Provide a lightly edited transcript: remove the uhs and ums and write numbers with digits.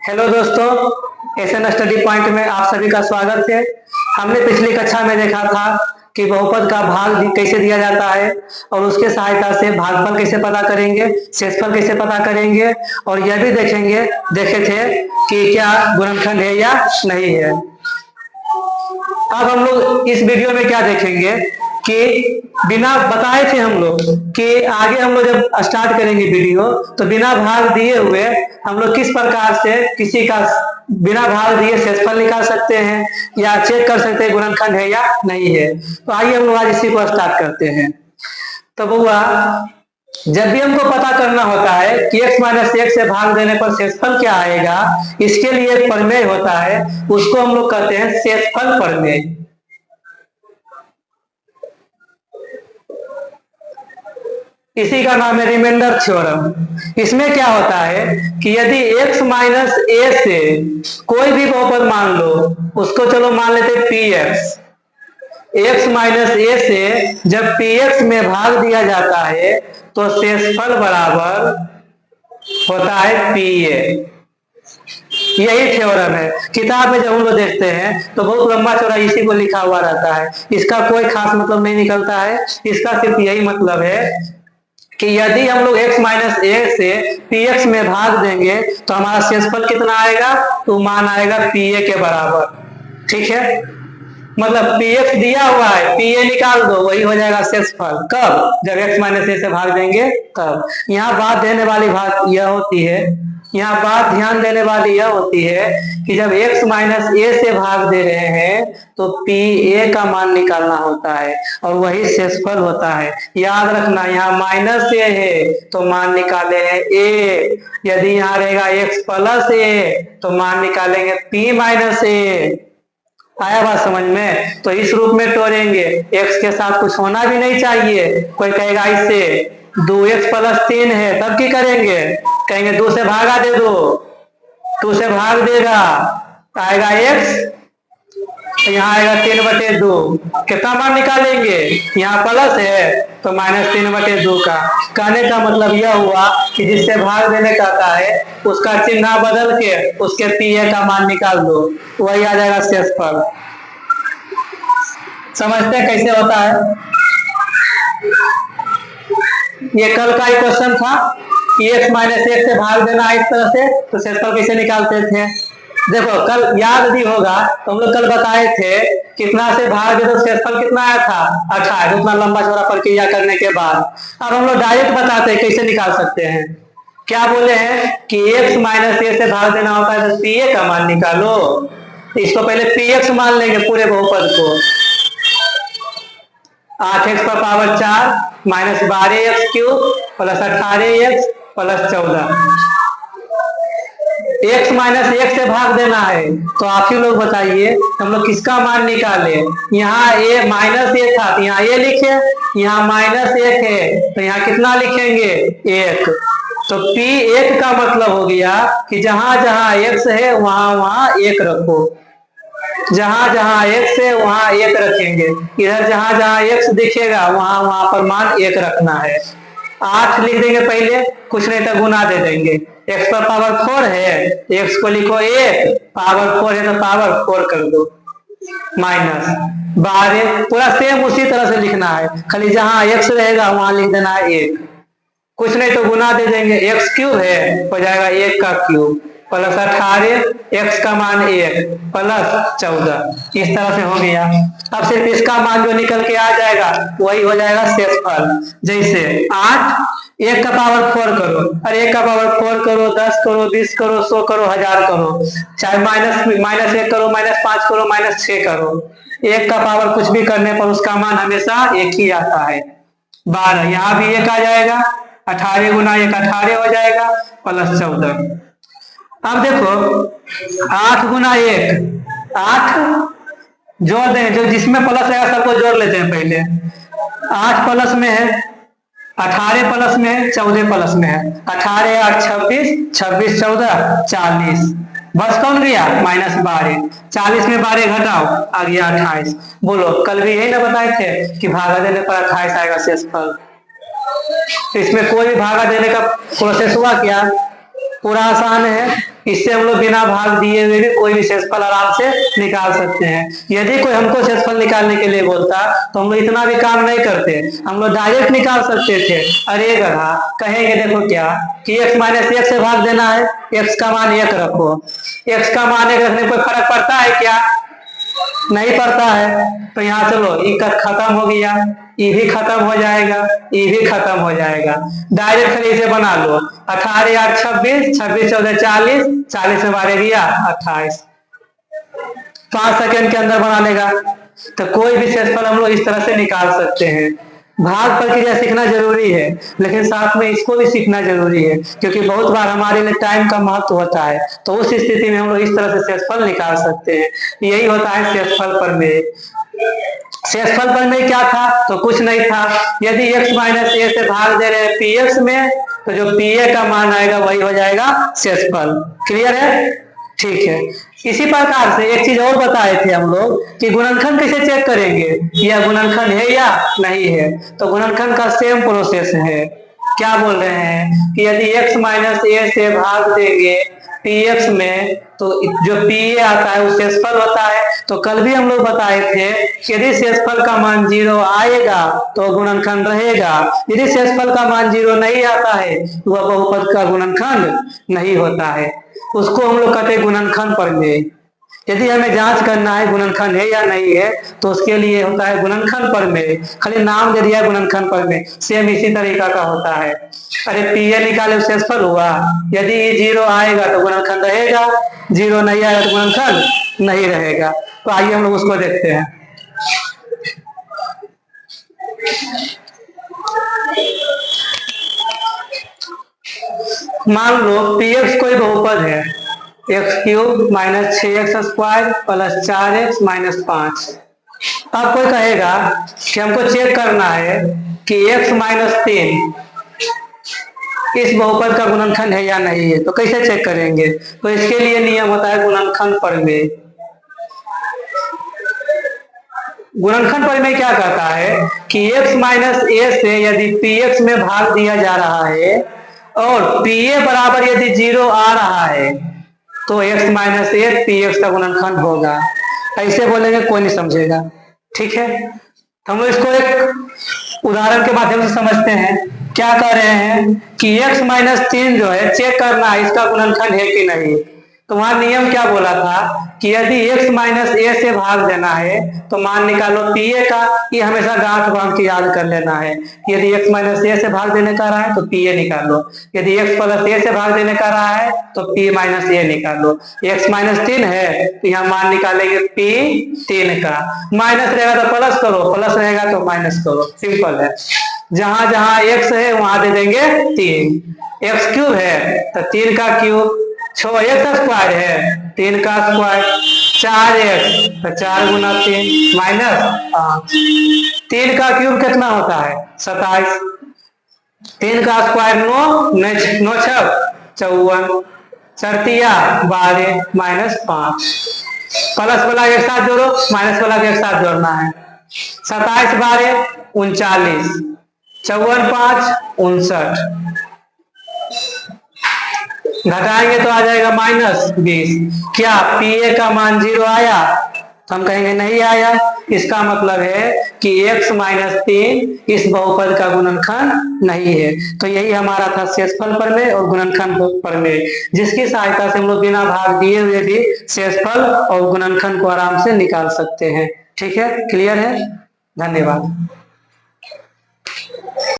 Hello दोस्तों, SN study point में आप सभी का स्वागत है। हमने पिछली कक्षा में देखा था कि बहुपद का भाग कैसे दिया जाता है और उसके सहायता से भागफल कैसे पता करेंगे, शेषफल कैसे पता करेंगे और यह भी देखे थे कि क्या गुणनखंड है या नहीं है। अब हम लोग इस वीडियो में क्या देखेंगे कि बिना बताए थे हम लोग कि आगे हम लोग जब स्टार्ट करेंगे वीडियो तो बिना भाग दिए हुए हम लोग किस प्रकार से किसी का बिना भाग दिए शेषफल निकाल सकते हैं या चेक कर सकते हैं गुणनखंड है या नहीं है। तो आइए हम लोग आज इसी को स्टार्ट करते हैं। तो बउआ, जब भी हमको पता करना होता है कि x माइनस एक से भाग देने पर शेषफल क्या आएगा, इसके लिए एक प्रमेय होता है, उसको हम लोग कहते हैं शेषफल प्रमेय। इसी का नाम है रिमाइंडर थ्योरम। इसमें क्या होता है कि यदि x माइनस ए से कोई भी बहुपद मान लो, उसको चलो मान लेते px, x माइनस ए से जब px में भाग दिया जाता है तो शेषफल बराबर होता है pa। यही थ्योरम है। किताब में जब हम लोग देखते हैं तो बहुत लंबा चौड़ा इसी को लिखा हुआ रहता है, इसका कोई खास मतलब नहीं निकलता है। इसका सिर्फ यही मतलब है कि यदि हम लोग x माइनस ए से px में भाग देंगे तो हमारा शेषफल कितना आएगा, तो मान आएगा pa के बराबर। ठीक है, मतलब px दिया हुआ है, pa निकाल दो, वही हो जाएगा शेषफल। कब? जब x माइनस ए से भाग देंगे तब। यहाँ बात देने वाली बात यह होती है, यहाँ बात ध्यान देने वाली यह होती है कि जब x माइनस ए से भाग दे रहे हैं तो pa का मान निकालना होता है और वही शेषफल होता है। याद रखना, यहाँ माइनस ए है तो मान निकाले हैं a, यदि यहाँ रहेगा x प्लस ए तो मान निकालेंगे p माइनस ए। आया बात समझ में? तो इस रूप में तोड़ेंगे, x के साथ कुछ होना भी नहीं चाहिए। कोई कहेगा इससे 2x प्लस 3 है, तब की करेंगे? कहेंगे 2 से भागा दे दो, 2 से भाग देगा, आएगा x, यहाँ आएगा 3/2। कितना मान निकालेंगे? यहाँ प्लस है तो -3/2 का। कहने का मतलब यह हुआ कि जिससे भाग देने कहता है उसका चिन्ह बदल के उसके pa का मान निकाल दो, वही आ जाएगा शेषफल। समझते हैं कैसे होता है? ये कल का ही क्वेश्चन था कि x माइनस एक से भाग देना इस तरह से, तो शेषफल कैसे निकालते थे। देखो, कल याद भी होगा तो हम लोग कल बताए थे कितना से भाग दे तो शेषफल कितना आया था, 18। उतना लंबा चौड़ा प्रक्रिया करने के बाद अब हम लोग डायरेक्ट बताते हैं कैसे निकाल सकते हैं। क्या बोले हैं कि x माइनस ए से भाग देना होता है तो pa का मान निकालो। इसको पहले px मान लेंगे पूरे बहुपद को, 8x पर power 4 minus 12x cube plus 18x plus 14। x minus एक से भाग देना है तो आप ही लोग बताइए हम लोग किसका मान निकाले। यहाँ a माइनस ए था तो यहाँ a लिखे, यहाँ -1 है तो यहाँ कितना लिखेंगे? 1। तो p1 का मतलब हो गया कि जहां जहां x है वहां वहां 1 रखो, जहां जहां x है वहां 1 रखेंगे। इधर जहां जहां x दिखेगा वहां वहां पर मान 1 रखना है। 8 लिख देंगे पहले, कुछ नहीं तो गुना दे देंगे। x पर पावर 4 है, x को लिखो 1, पावर 4 है तो पावर 4 कर दो, माइनस 12। पूरा सेम उसी तरह से लिखना है, खाली जहां x रहेगा वहां लिख देना है 1। कुछ नहीं तो गुना दे देंगे, x क्यूब है हो जाएगा 1 का क्यूब प्लस 18, x का मान 1 प्लस 14। इस तरह से हो गया। अब सिर्फ इसका मान जो निकल के आ जाएगा वही हो जाएगा शेषफल। जैसे 8, 1 का पावर 4 करो, अरे 1 का पावर 4 करो, 10 करो, 20 करो, 100 करो, 1000 करो, चाहे -1 करो, -5 करो, -6 करो, 1 का पावर कुछ भी करने पर उसका मान हमेशा 1 ही आता है। 12, यहाँ भी 1 आ जाएगा, 18 गुना 1 18 हो जाएगा प्लस 14। अब देखो 8 गुना 1 8, जोड़ दें, जो जिसमें प्लस रहेगा सबको जोड़ लेते हैं पहले। 8 प्लस में है, 18 प्लस में है, 14 प्लस में है, 18 8 26, 26 14 40। बस कौन गया? -12। 40 में 12 घटाओ, आ गया 28। बोलो, कल भी यही ना बताए थे कि भागा देने पर 28 आएगा शेषफल। इसमें कोई भी भागा देने का प्रोसेस हुआ क्या? पूरा आसान है। इससे हम लोग बिना भाग दिए हुए भी कोई भी शेषफल आराम से निकाल सकते हैं। यदि कोई हमको शेषफल निकालने के लिए बोलता तो हम लोग इतना भी काम नहीं करते, हम लोग डायरेक्ट निकाल सकते थे। अरे गधा, कहेंगे देखो क्या कि x माइनस एक से भाग देना है, x का मान एक रखो। x का मान एक रखने पर फर्क पड़ता है क्या? नहीं पड़ता है। तो यहाँ चलो ई का खत्म हो गया, ई भी खत्म हो जाएगा, ई भी खत्म हो जाएगा। डायरेक्ट फिर इसे बना लो, 18 8 26, 26 14 40, 40 में 12 गया 28, 5 सेकंड के अंदर बना लेगा। तो कोई भी शेषफल हम लोग इस तरह से निकाल सकते हैं। भाग प्रक्रिया सीखना जरूरी है, लेकिन साथ में इसको भी सीखना जरूरी है, क्योंकि बहुत बार हमारे लिए टाइम का महत्व होता है। तो उस स्थिति में हम लोग इस तरह से शेषफल निकाल सकते हैं। यही होता है शेषफल प्रमेय। शेषफल प्रमेय क्या था? तो कुछ नहीं था। यदि x माइनस ए से भाग दे रहे हैं px में, तो जो pa का मान आएगा वही हो जाएगा शेषफल। क्लियर है? ठीक है। इसी प्रकार से एक चीज और बताए थे हम लोग कि गुणनखंड कैसे चेक करेंगे, यह गुणनखंड है या नहीं है। तो गुणनखंड का सेम प्रोसेस है। क्या बोल रहे हैं कि यदि x माइनस ए से भाग देंगे px में, तो जो pa आता है वो शेषफल होता है। तो कल भी हम लोग बताए थे कि यदि शेषफल का मान 0 आएगा तो गुणनखंड रहेगा, यदि शेषफल का मान 0 नहीं आता है तो वह बहुपद का गुणनखंड नहीं होता है। उसको हम लोग कहते हैं गुणनखंड प्रमेय। यदि हमें जांच करना है गुणनखंड है या नहीं है, तो उसके लिए होता है गुणनखंड प्रमेय। खाली नाम दे दिया गुणनखंड प्रमेय, सेम इसी तरीका का होता है। अरे pa निकाले शेषफल हुआ, यदि 0 आएगा तो गुणनखंड रहेगा, 0 नहीं आएगा तो गुणनखंड नहीं रहेगा। तो आइए हम लोग उसको देखते हैं। मान लो px कोई बहुपद है, x cube minus 6x square plus 4x minus 5। अब कोई कहेगा कि हमको चेक करना है कि x माइनस 3 इस बहुपद का गुणनखंड है या नहीं है। तो कैसे चेक करेंगे? तो इसके लिए नियम होता है गुणनखंड प्रमेय। गुणनखंड प्रमेय क्या कहता है कि x माइनस ए से यदि px में भाग दिया जा रहा है और pa बराबर यदि 0 आ रहा है तो x माइनस ए px का गुणनखंड होगा। ऐसे बोलेंगे कोई नहीं समझेगा। ठीक है, हम लोग इसको एक उदाहरण के माध्यम से समझते हैं। क्या कह रहे हैं कि x माइनस 3 जो है चेक करना है इसका गुणनखंड है कि नहीं। तो वहां नियम क्या बोला था कि यदि x माइनस ए से भाग देना है तो मान निकालो pa का। ये हमेशा गांठ बांध के याद कर लेना है। यदि x माइनस ए से भाग देने का रहा है तो pa निकालो, यदि x प्लस ए से भाग देने का रहा है तो p माइनस ए निकालो। x माइनस 3 है तो यहाँ मान निकालेंगे p 3 का। माइनस रहेगा तो प्लस करो, प्लस रहेगा तो माइनस करो, सिंपल है। जहां जहां x है वहां दे देंगे 3। x क्यूब है तो 3 का क्यूब, 6x स्क्वायर है 3 का स्क्वायर, 4x तो 4 गुना 3 माइनस 5। 3 का क्यूब कितना होता है? 27। 3 का स्क्वायर 9, 9 छक 54, 4 12 माइनस 5। प्लस वाला एक साथ जोड़ो, माइनस वाला के एक साथ जोड़ना है। 27 12 39, 54 5 59, घटाएंगे तो आ जाएगा माइनस 20। क्या pa का मान 0 आया? तो हम कहेंगे नहीं आया। इसका मतलब है कि x माइनस 3 इस बहुपद का गुणनखंड नहीं है। तो यही हमारा था शेषफल प्रमेय और गुणनखंड प्रमेय, जिसकी सहायता से हम लोग बिना भाग दिए हुए भी शेषफल और गुणनखंड को आराम से निकाल सकते हैं। ठीक है, क्लियर है? धन्यवाद।